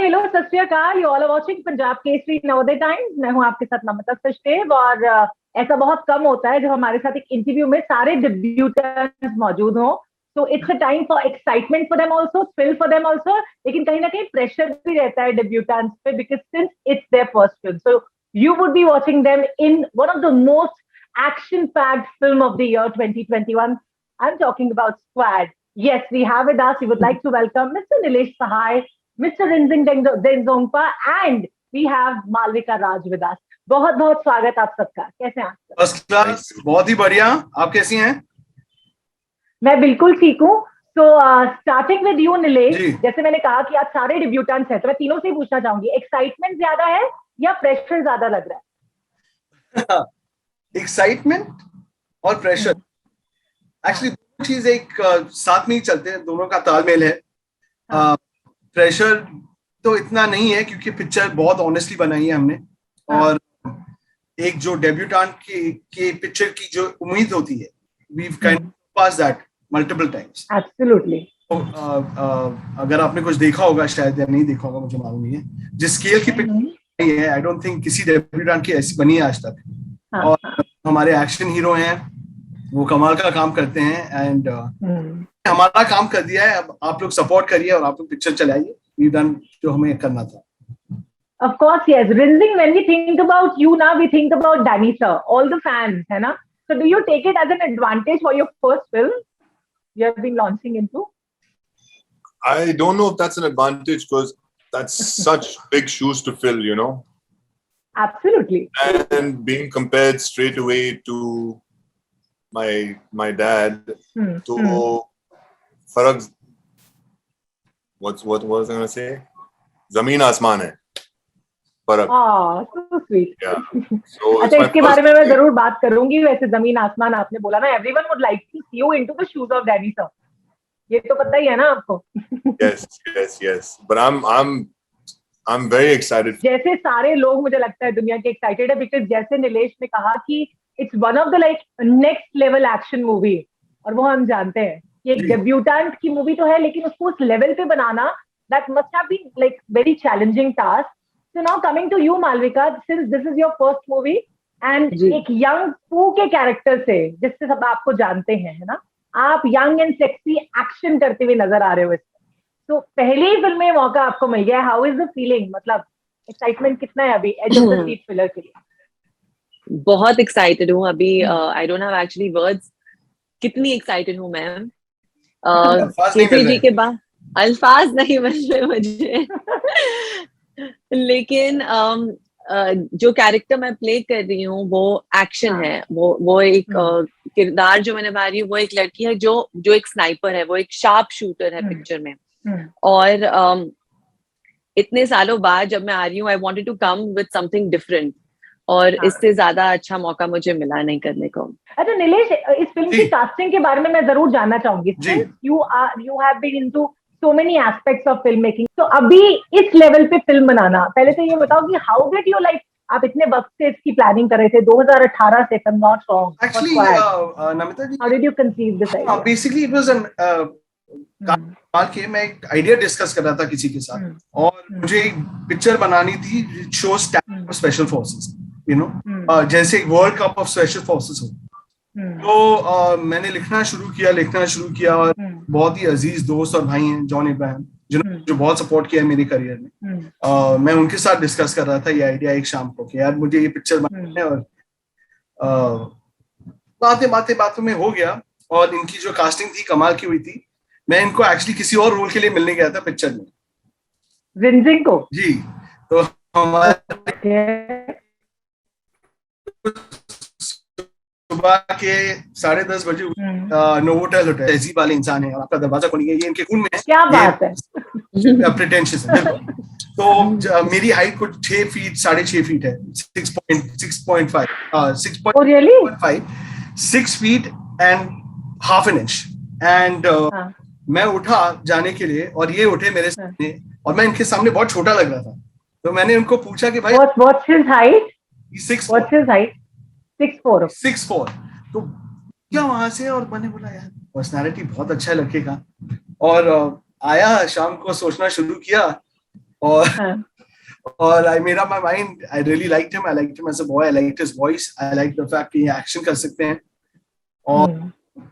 Hello, Sat Sri Akal. You all are watching Punjab Kesari Navodaya Times. मैं हूं आपके साथ नम्रता सचदेव। और ऐसा बहुत कम होता है जब हमारे साथ एक इंटरव्यू में सारे डेब्यूटेंट्स मौजूद हों। तो it's a time for excitement for them also, thrill for them also, लेकिन कहीं ना कहीं प्रेशर भी रहता है डेब्यूटेंट्स पे, because since it's their first film, so you would be watching them in one of the most action packed film of the year 2021. I'm talking about Squad. Yes, we have with us, we would like to welcome Mr. Nilesh Sahai, Mr. Rinzing Dengzongpa, and we have Malvika Raj with us. बहुत बहुत स्वागत आप सबका। कैसे हैं आप? First class, बहुत ही बढ़िया। आप कैसी हैं? मैं बिल्कुल ठीक हूँ। तो स्टार्टिंग विद यू निलेश, जैसे मैंने कहा कि आज सारे डिब्यूटेंट्स हैं, तो मैं तीनों से ही पूछना चाहूंगी, एक्साइटमेंट ज्यादा है या प्रेशर ज्यादा लग रहा है? एक्साइटमेंट और प्रेशर एक्चुअली दोनों चीज एक साथ में ही चलते हैं, दोनों का तालमेल है। प्रेशर तो इतना नहीं है क्योंकि पिक्चर बहुत ऑनेस्टली बनाई है हमने। और एक जो डेब्यूटेंट की पिक्चर की जो उम्मीद होती है, we kind of pass that multiple times. Absolutely. अगर आपने कुछ देखा होगा शायद, या नहीं देखा होगा मुझे मालूम नहीं है, जिस स्केल की पिक्चर है, आई डोंट थिंक किसी डेब्यूटेंट की ऐसी बनी है आज तक। और हमारे एक्शन हीरो हैं, वो कमाल का काम करते हैं। एंड हमारा काम कर दिया है, अब आप लोग सपोर्ट करिए और आप लोग पिक्चर चलाइए। वी डन जो हमें करना था। Of course, yes. Rinzing, when we think about you now, we think about Danny sir, all the fans, है ना? So do you take it as an advantage for your first film you have been launching into? I don't know if that's an advantage because that's such big shoes to fill, you know? Absolutely. And being compared straight away to my dad, so farag, what was I going to say? Zameen Asman hai farag. So sweet. Yeah. So अच्छा, इसके बारे में मैं जरूर बात करूंगी। वैसे जमीन आसमान आपने बोला ना, everyone would like to see you into the shoes of Danny sir. ये तो पता ही है ना आपको? Yes. But I'm very excited. जैसे सारे लोग मुझे लगता है दुनिया के एक्साइटेड है, बिकॉज जैसे निलेश ने कहा कि it's one of the like next level action movie, और वो हम जानते हैं कि एक डेब्यूटेंट की मूवी तो है, लेकिन उसको उस लेवल पे बनाना, that must have been like very challenging task. So now coming to you Malvika, since this is your first movie and एक यंग पू के कैरेक्टर से, जिससे सब आपको जानते हैं, है ना, आप यंग एंड सेक्सी एक्शन करते हुए नजर आ रहे हो इसमें। तो पहली ही फिल्म में मौका आपको मिल गया, हाउ इज द फीलिंग? मतलब एक्साइटमेंट कितना है अभी edge of the seat filler के लिए? बहुत एक्साइटेड हूँ अभी। I don't have actually words, कितनी एक्साइटेड हूँ मैम। केसरी जी के बाद अल्फाज नहीं मिल रहे मुझे। लेकिन जो कैरेक्टर मैं प्ले कर रही हूँ वो एक्शन है। वो एक किरदार जो मैं निभा रही हूँ, वो एक लड़की है जो एक स्नाइपर है, वो एक शार्प शूटर है पिक्चर में। और इतने सालों बाद जब मैं आ रही हूँ, I wanted to come with something different, और इससे ज्यादा अच्छा मौका मुझे मिला नहीं करने को। अच्छा निलेश, इस फिल्म की कास्टिंग के बारे में मैं जरूर जानना चाहूंगी। You have been into so many aspects of filmmaking, तो अभी इस लेवल पे फिल्म बनाना, पहले तो ये बताओ कि how did you like, आप इतने वक्त से इसकी प्लानिंग कर रहे थे 2018 से, if I'm not wrong. Actually, Namita ji, how did you conceive this idea? Basically it was मैं एक आइडिया डिस्कस कर रहा था किसी के साथ, और मुझे एक पिक्चर बनानी थी show special forces, you know, जैसे एक world cup of special forces हो। तो मैंने लिखना शुरू किया और बहुत ही अजीज दोस्त और भाई हैं जॉन इब्राहिम, जिन्होंने जो बहुत सपोर्ट किया है मेरे करियर में। मैं उनके साथ डिस्कस कर रहा था ये आइडिया एक शाम को कि यार मुझे ये पिक्चर बनाना है, और बातें में हो गया। और इनकी जो कास्टिंग थी कमाल की हुई थी। मैं इनको एक्चुअली किसी और रोल के लिए मिलने गया था पिक्चर में, रिंजिंग को जी। तो हमारे सुबह के 10:30 बजे नोवोटेल होटल, तहजीब वाले इंसान है, आपका दरवाजा खोलेंगे, ये इनके खून में है। क्या बात है, प्रिटेंशियस है। तो मेरी हाइट कुछ 6 फीट 6.5 फीट है, 6 feet and half an inch. And मैं उठा जाने के लिए और ये उठे मेरे सामने, और मैं इनके सामने बहुत छोटा लग रहा था। तो मैंने उनको पूछा कि भाई what's his height? 6'4". तो क्या वहां से, और मैंने बोला यार पर्सनालिटी बहुत अच्छा है लड़के का। और आया शाम को सोचना शुरू किया और हाँ. और I made up my mind. I really liked him. I liked him as a boy. I liked his voice. I liked the fact कि ये एक्शन कर सकते हैं और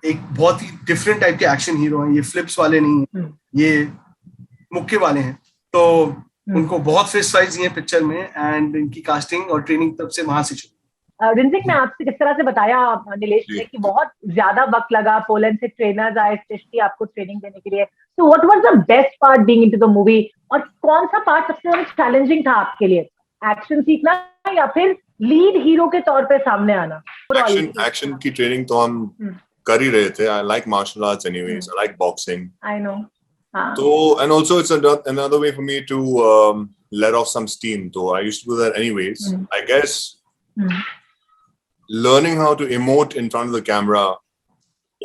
एक बहुत ही डिफरेंट टाइप के एक्शन हीरो हैं. ये फ्लिप्स वाले नहीं हैं, ये मुक्के वाले हैं. तो उनको बहुत फेस साइज है पिक्चर में एंड इनकी कास्टिंग और ट्रेनिंग तब से वहां से शुरू. रिंजिक ने आपसे जिस तरह से बताया नीलेश ने कि बहुत ज्यादा वक्त लगा, पोलैंड से ट्रेनर्स आए स्पेशली आपको ट्रेनिंग देने के लिए. So what was the best part being into the movie, और कौन सा पार्ट सबसे ज्यादा चैलेंजिंग था आपके लिए? एक्शन सीखना या फिर लीड हीरो के तौर पे सामने आना? एक्शन की ट्रेनिंग तो हम कर ही रहे थे. I like martial arts anyways. I like boxing. I know. So, and also it's another way for me to let off some steam. So I used to do that anyways. I guess learning how to emote in front of the camera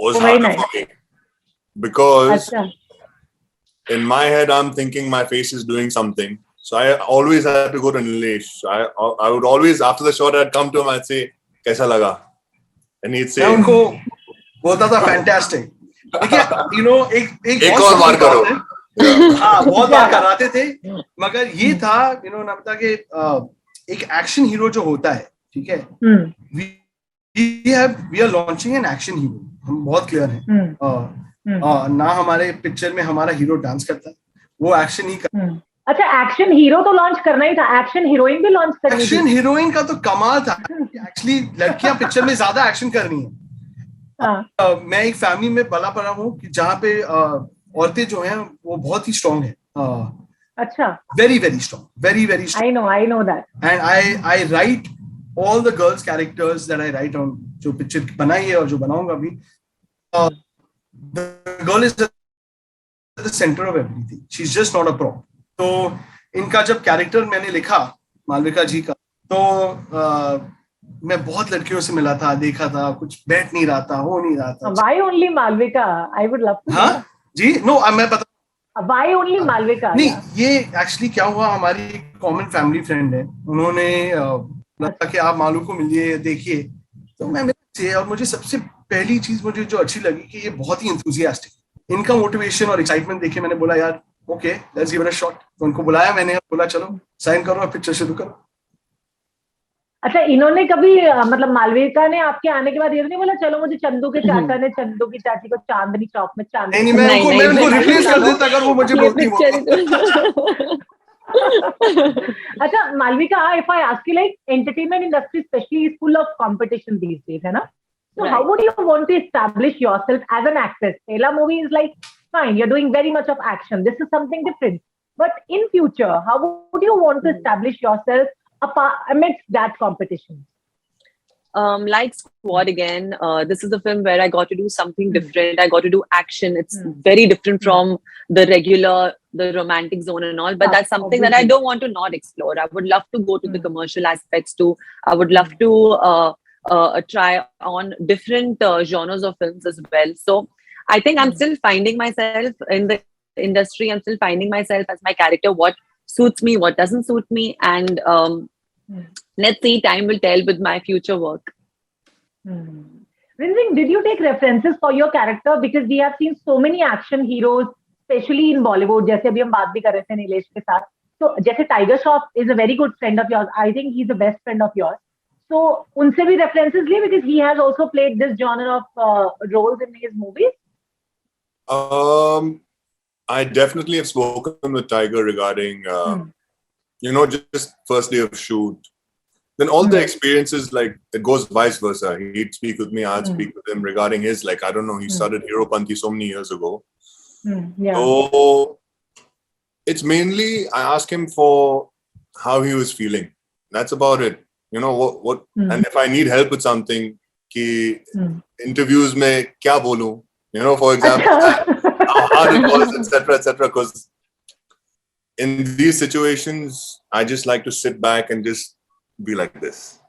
was harder for me because in my head I'm thinking my face is doing something. So I always had to go to Nilesh. I would always, after the shot, I'd come to him, I'd say, "Kaisa laga?" And he'd say, "उनको बोलता था fantastic." देखिए, एक और बार करो. हाँ, बहुत बार कराते थे, मगर ये था, ना बता के एक एक्शन हीरो जो होता है, ठीक है, we are launching an action hero. हम बहुत क्लियर हैं. ना हमारे पिक्चर में हमारा हीरो डांस करता है, वो एक्शन ही करता. अच्छा, एक्शन हीरो तो लॉन्च करना ही था, एक्शन हीरोइन भी लॉन्च करनी थी. एक्शन हीरोइन का तो कमाल था. एक्चुअली लड़कियां पिक्चर में ज्यादा एक्शन कर रही हैं. मैं एक फैमिली में पला पड़ा हूँ कि जहाँ पे औरतें जो हैं वो बहुत ही स्ट्रांग है. अच्छा. Very very strong, very very strong. I know that. And I right all the girls characters that I write on, जो पिक्चर बनाई है और जो बनाऊंगा भी, the girl is at the center of everything. She's just not a prop. तो इनका जब कैरेक्टर मैंने लिखा मालविका जी का, तो मैं बहुत लड़कियों से मिला था, देखा था, कुछ बैठ नहीं रहा था, हो नहीं रहा था. Why only Malvika? I would love to. हाँ जी, नो मैं बता. Why only Malvika? नहीं, ये एक्चुअली क्या हुआ, हमारी कॉमन फैमिली फ्रेंड है, उन्होंने लगा कि आप मालू को मिलिए, देखिए. तो मैं मिले और मुझे सबसे पहली चीज मुझे जो अच्छी लगी कि ये बहुत ही एंथुसियास्टिक. इनका मोटिवेशन और एक्साइटमेंट देखे मैंने बोला यार okay, let's give it a shot. तो उनको बुलाया मैंने, बोला चलो साइन करो और पिक्चर शुरू करो. अच्छा, इन्होंने कभी मतलब मालविका ने आपके आने के बाद ये नहीं बोला चलो मुझे चंदू के चाचा ने चंदू की चाची को चांदनी चौक में चांदनी? नहीं, मैं उनको रिप्लेस कर देता अगर वो मुझे बोलती. अच्छा Malvika, if I ask you, like entertainment industry especially is full of competition these days, है ना? So how would you want to establish yourself as an actress? Pehla movie is like fine, you're doing very much of action. This is something different. But in future, how would you want to establish yourself amidst that competition? Like Squad again, this is a film where I got to do something different. I got to do action. It's very different from the romantic zone and all, but that's something that I don't want to not explore. I would love to go to the commercial aspects too. I would love to try on different genres of films as well. So I think I'm still finding myself in the industry. I'm still finding myself as my character, what suits me, what doesn't suit me, and let's see, time will tell with my future work. Rinzing, did you take references for your character? Because we have seen so many action heroes, especially in Bollywood. जैसे अभी हम बात भी कर रहे थे नीलेश के साथ. So जैसे Tiger Shroff is a very good friend of yours. I think he's the best friend of yours. So उनसे भी references लिए because he has also played this genre of roles in his movies. I definitely have spoken with Tiger regarding, just first day of shoot. Then all the experiences, like it goes vice versa. He'd speak with me, I'd speak with him regarding his, like, I don't know, he started Hero Panthi so many years ago. So it's mainly, I ask him for how he was feeling. That's about it. You know, what and if I need help with something, ki interviews mein kya bolu, for example, how hard it was, etc., because in these situations, I just like to sit back and just be like this.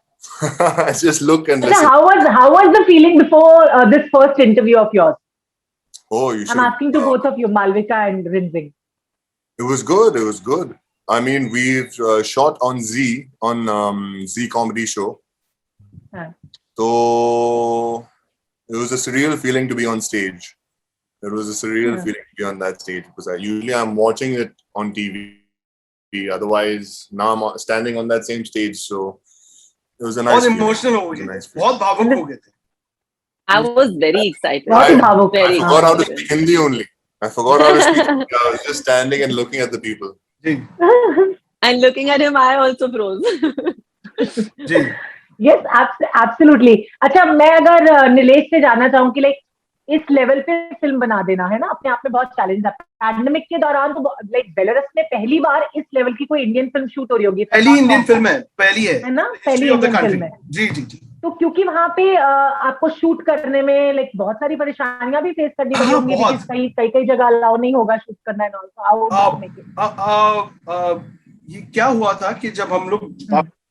Just look and listen. How was the feeling before this first interview of yours? Oh, you should. I'm asking to both of you, Malvika and Rinzing. It was good. I mean, we've shot on Z comedy show. So it was a surreal feeling to be on stage. It was a surreal feeling to be on that stage because usually I'm watching it on TV. Otherwise, now I'm standing on that same stage. So it was a nice. बहुत emotional हो गए, बहुत भावुक हो गए थे. I was very excited. बहुत ही भावुक. I forgot how to speak Hindi only. I forgot how to speak Hindi. I was just standing and looking at the people. Ji. And looking at him, I also froze. Ji. Yes, absolutely. अच्छा, मैं अगर नीलेश से जानना चाहूँ कि like इस level पे film बना देना है ना, अपने आप में बहुत चैलेंज है. पैंडेमिक के दौरान तो लाइक बेलारूस में पहली बार इस लेवल की कोई इंडियन फिल्म शूट हो रही होगी. पहली इंडियन फिल्म है, पहली है ना, पहली इंडियन फिल्म है. जी जी जी. तो क्योंकि वहाँ पे आपको शूट करने में लाइक बहुत सारी परेशानियां भी फेस करनी पड़ी होंगी, कई जगह अलाउ नहीं होगा शूट करना है. ये क्या हुआ था कि जब हम लोग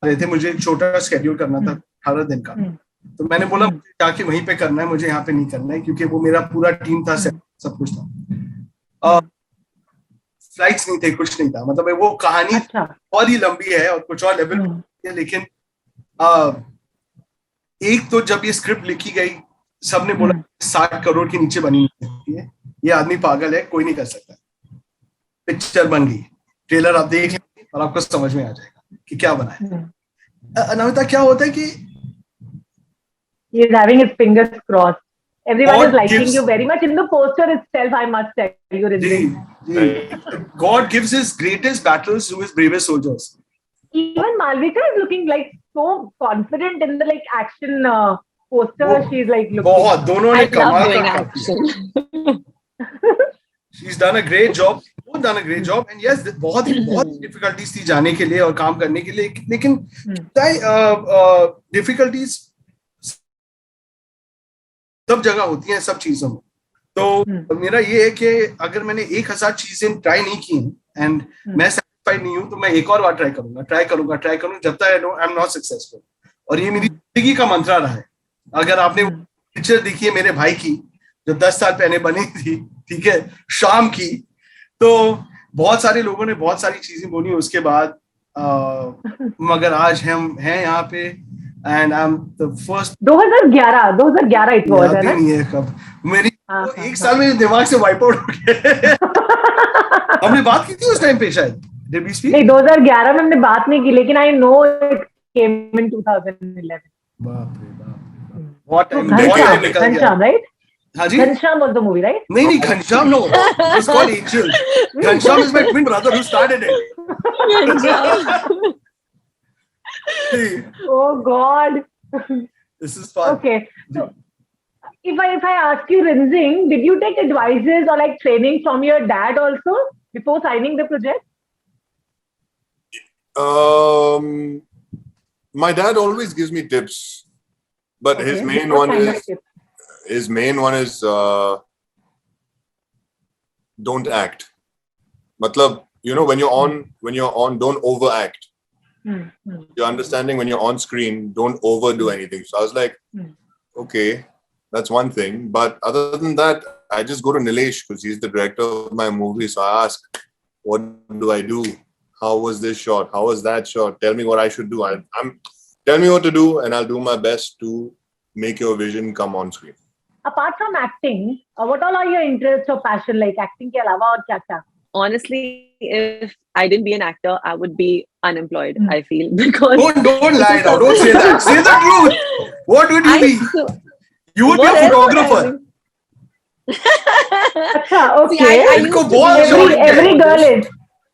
रहे थे, मुझे एक छोटा स्केड्यूल करना था 18 दिन का, तो मैंने बोला मुझे जाके वहीं पे करना है, मुझे यहाँ पे नहीं करना है, क्योंकि वो मेरा पूरा टीम था, सब कुछ था. फ्लाइट्स नहीं थे, कुछ नहीं था. मतलब वो कहानी और ही लंबी है और कुछ और लेवल है. लेकिन एक तो जब ये स्क्रिप्ट लिखी गई, सबने बोला 60 करोड़ के नीचे बनी है, ये आदमी पागल है, कोई नहीं कर सकता. पिक्चर बन गई. ट्रेलर आप देख लेंगे और आपको समझ में आ जाएगा कि क्या बना है. नमिता, क्या होता है कि he is having his fingers crossed. Everyone is liking you very much. In the poster itself, I must tell you, Rinzing. God gives his greatest battles to his bravest soldiers. Even Malvika is looking like so confident in the like action poster. She's like looking. बहुत, दोनों ने कमाल का. She's done a great job. Both done a great job. And yes, बहुत difficulties थी जाने के लिए और काम करने के लिए. लेकिन difficulties सब जगह होती हैं, सब चीजों में. तो मेरा ये है कि अगर मैंने 1000 चीजें ट्राई नहीं की एंड मैं सेटिस्फाइड नहीं हूं, तो मैं एक और बार ट्राई करूंगा जब तक आई एम नॉट सक्सेसफुल. और ये मेरी जिंदगी का मंत्रा रहा है. अगर आपने पिक्चर देखी है मेरे भाई की, जो 10 साल पहले बनी थी, ठीक है, शाम की, तो बहुत सारे लोगों ने बहुत सारी चीजें बोली उसके बाद, मगर आज हम हैं यहाँ पे. And I'm the first. 2011 it was, है ना? नहीं है कब मेरी एक साल में दिमाग से वाइप आउट हो गया. हमने बात की थी उस टाइम पे शायद. Did we speak? नहीं, 2011 में हमने बात नहीं की, लेकिन I know it came in 2011. बाप रे बाप. What time निकल गया. घनश्याम, right? हाँ जी. Ghanshyam was the movie, right? नहीं, Ghanshyam no. It's called Angel. Ghanshyam is my twin brother who started it. Oh God. This is fun. Okay. So if I ask you, Rinzing, did you take advices or like training from your dad also before signing the project? My dad always gives me tips, but his main one is don't act. Matlab, when you're on, don't overact. You're understanding, when you're on screen, don't overdo anything. So I was like, okay, that's one thing. But other than that, I just go to Nilesh because he's the director of my movie. So I ask, what do I do? How was this shot? How was that shot? Tell me what I should do. Tell me what to do, and I'll do my best to make your vision come on screen. Apart from acting, what all are your interests or passion? Like acting के अलावा और क्या? Honestly, if I didn't be an actor, I would be unemployed. I feel, because don't lie now. Don't say that. Say the truth. What would you be? You would be a photographer. Okay. Every girl is.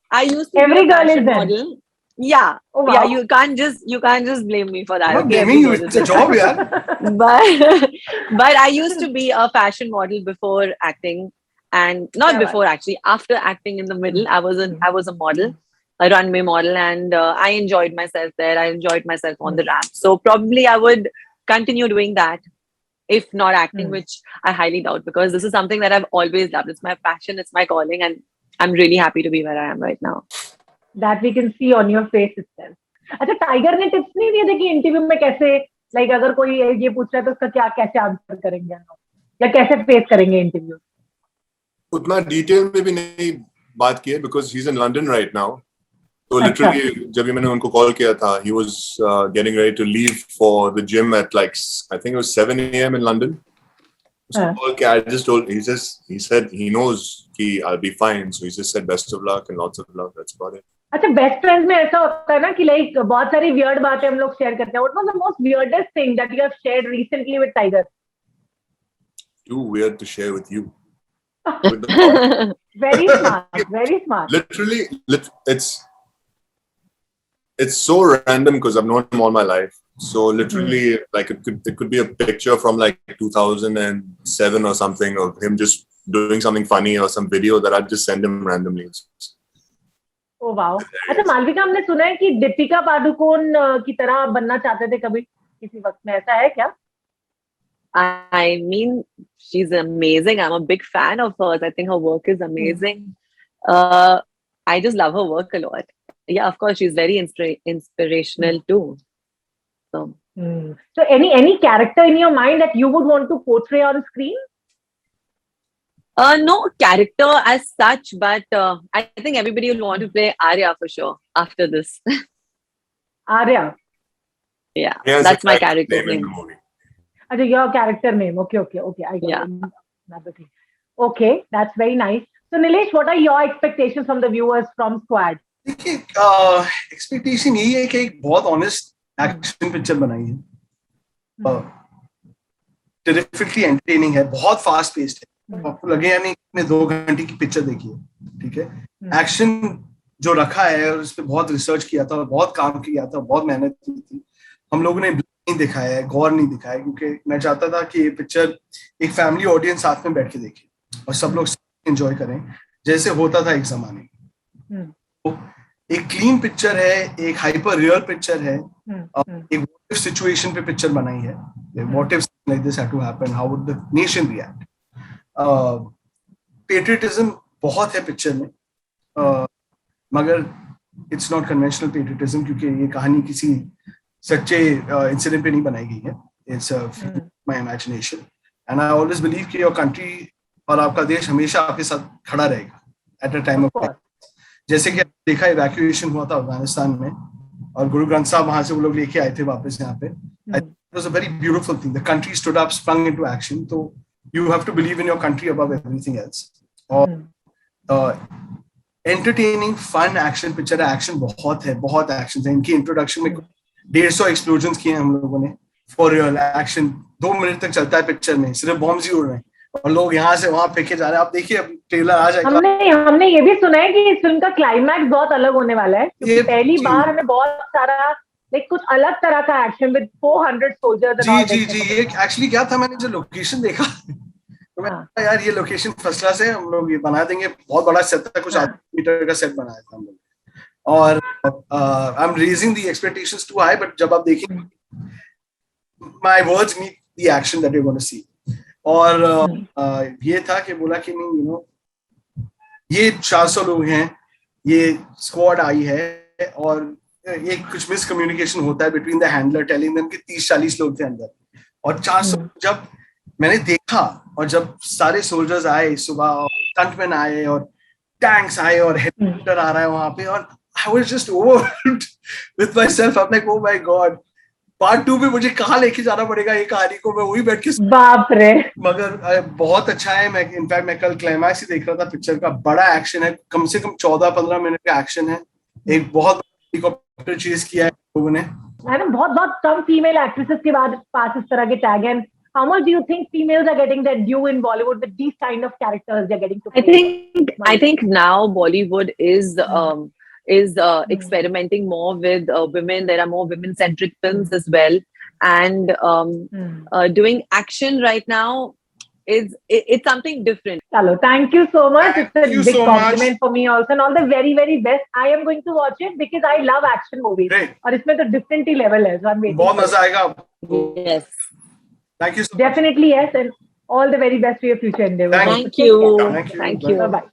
I used to every be a girl is model. Yeah. Oh, wow. Yeah. You can't just blame me for that. I'm not blaming you. It's a job, yeah. But I used to be a fashion model before acting. And not before, actually, after acting in the middle, I was a model, a runway model, and I enjoyed myself there. I enjoyed myself on the ramp. So probably I would continue doing that, if not acting, which I highly doubt, because this is something that I've always loved. It's my passion, it's my calling, and I'm really happy to be where I am right now. That we can see on your face itself. अच्छा, tiger ने tips नहीं दिए थे कि interview में कैसे, like अगर कोई ये पूछ रहा है तो उसका कैसे आंसर करेंगे या कैसे फेस करेंगे इंटरव्यू? उतना डिटेल में भी नहीं बात की है, because he's in London right now. So literally जब मैंने उनको कॉल किया था, he was getting ready to leave for the gym at like, I think it was 7 a.m. in London. So I just told, he said he knows I'll be fine. So he just said best of luck and lots of love. That's about it. अच्छा, best friends में ऐसा होता है ना कि like बहुत सारी weird बातें हम लोग शेयर करते हैं. What was the most weirdest thing that you have shared recently with tiger? Too weird to share with you. Very smart, very smart. Literally, it's so random because I've known him all my life. So literally, like it could be a picture from like 2007 or something of him just doing something funny or some video that I'd just send him randomly. Oh wow. अच्छा मालविका, हमने सुना है कि दीपिका पादुकोण की तरह बनना चाहते थे कभी किसी वक्त में, ऐसा है क्या? I mean, she's amazing. I'm a big fan of hers. I think her work is amazing. I just love her work a lot. Yeah, of course, she's very inspirational too. So any character in your mind that you would want to portray on screen? No character as such, but I think everybody will want to play Arya for sure after this. Arya. Yeah, Yes, that's my character name. Achha, your character name. Okay. I got Yeah. another thing. Okay, that's very nice. So Nilesh, what are your expectations from the viewers from Squad? देखिए, expectation यही है कि एक बहुत honest action picture बनाई है, terrifically entertaining है, बहुत फास्ट पेस्ड है. आपको लगे या नहीं, मैं 2 घंटे की पिक्चर देखी है, ठीक है. एक्शन जो रखा है और उस पर बहुत रिसर्च किया था, बहुत काम किया था, बहुत मेहनत की थी. हम लोगों ने नहीं दिखाया है, गौर नहीं दिखाया, क्योंकि मैं चाहता था कि ये पिक्चर एक फैमिली ऑडियंस साथ में बैठ के देखे और सब लोग एंजॉय करें जैसे होता था एक जमाने में. तो एक क्लीन पिक्चर है, एक हाइपर रियल पिक्चर है, एक व्हाट इफ सिचुएशन पे पिक्चर बनाई है. What if like this had to happen, how would the nation react. Patriotism बहुत है पिक्चर में, मगर इट्स नॉट कन्वेंशनल पेट्रियटिज्म, क्योंकि ये कहानी किसी सच्चे इंसिडेंट पे नहीं बनाई गई है. It's my imagination and I always believe कि योर कंट्री और आपका देश हमेशा आपके साथ खड़ा रहेगा एट अ टाइम ऑफ. जैसे कि देखा, इवैक्यूएशन हुआ था अफगानिस्तान में और गुरु ग्रंथ साहब वहां से वो लोग लेके आए थे वापस यहाँ पे. It was a very beautiful thing. The country stood up, sprung into action. So you have to believe in your country above everything else. और entertaining, fun action picture है. Action बहुत है, बहुत actions है. इनकी इंट्रोडक्शन में 150 explosions किए हम लोगों ने. फॉर रियल एक्शन 2 मिनट तक चलता है पिक्चर में, सिर्फ बॉम्ब्स ही उड़ रहे हैं और लोग यहाँ से वहां फेंके जा रहे हैं. आप देखिए, अब ट्रेलर आ जाएगा. हमने ये भी सुना है कि इस फिल्म का क्लाइमैक्स बहुत अलग होने वाला है. पहली बार हमें बहुत सारा कुछ अलग तरह का एक्शन विद 400 सोल्जर्स. जी. ये एक्चुअली क्या था, मैंने जो लोकेशन देखा तो मैं यार ये लोकेशन फर्स्ट क्लास है, हम लोग ये बना देंगे. बहुत बड़ा सेट था, कुछ 8 मीटर का सेट बनाया था हम लोग. और I am raising the expectations too high, but जब आप देखेंगे, my words meet the action that you are gonna see. और ये था कि बोला कि नहीं, यू नो, ये 400 लोग हैं, ये स्क्वाड आई है और एक कुछ मिसकम्युनिकेशन होता है between the handler telling them कि 30-40 लोग थे अंदर और 400. जब मैंने देखा और जब सारे सोल्जर्स आए सुबह, स्टंटमैन आए और टैंक्स आए और हेलीकॉप्टर आ रहा है वहां पे, और I was just overwhelmed with myself. I'm like, oh my god, part 2 में मुझे कहाँ लेके जाना पड़ेगा ये कहानी को, मैं वही बैठ के. बाप रे. मगर बहुत अच्छा है. मैं इनफैक्ट मैं कल क्लाइमैक्स ही देख रहा था पिक्चर का. बड़ा एक्शन है, कम से कम 14-15 मिनट का एक्शन है. एक बहुत हेलीकॉप्टर चेज किया है लोगों ने. बहुत कम फीमेल एक्ट्रेसेस के बाद पास इस तरह के टैग हैं. How much do you think females are getting their due in Bollywood with these kind of characters they're getting to play? I think now Bollywood is experimenting more with women. There are more women-centric films as well, and doing action right now it's something different. Chalo, thank you so much. It's a big compliment for me also, and all the very very best. I am going to watch it because I love action movies. और इसमें तो different ही level है. So I'm waiting. बहुत मजा आएगा. Yes. Thank you so much. Definitely yes, and all the very best for your future endeavors. Thank you. Bye bye.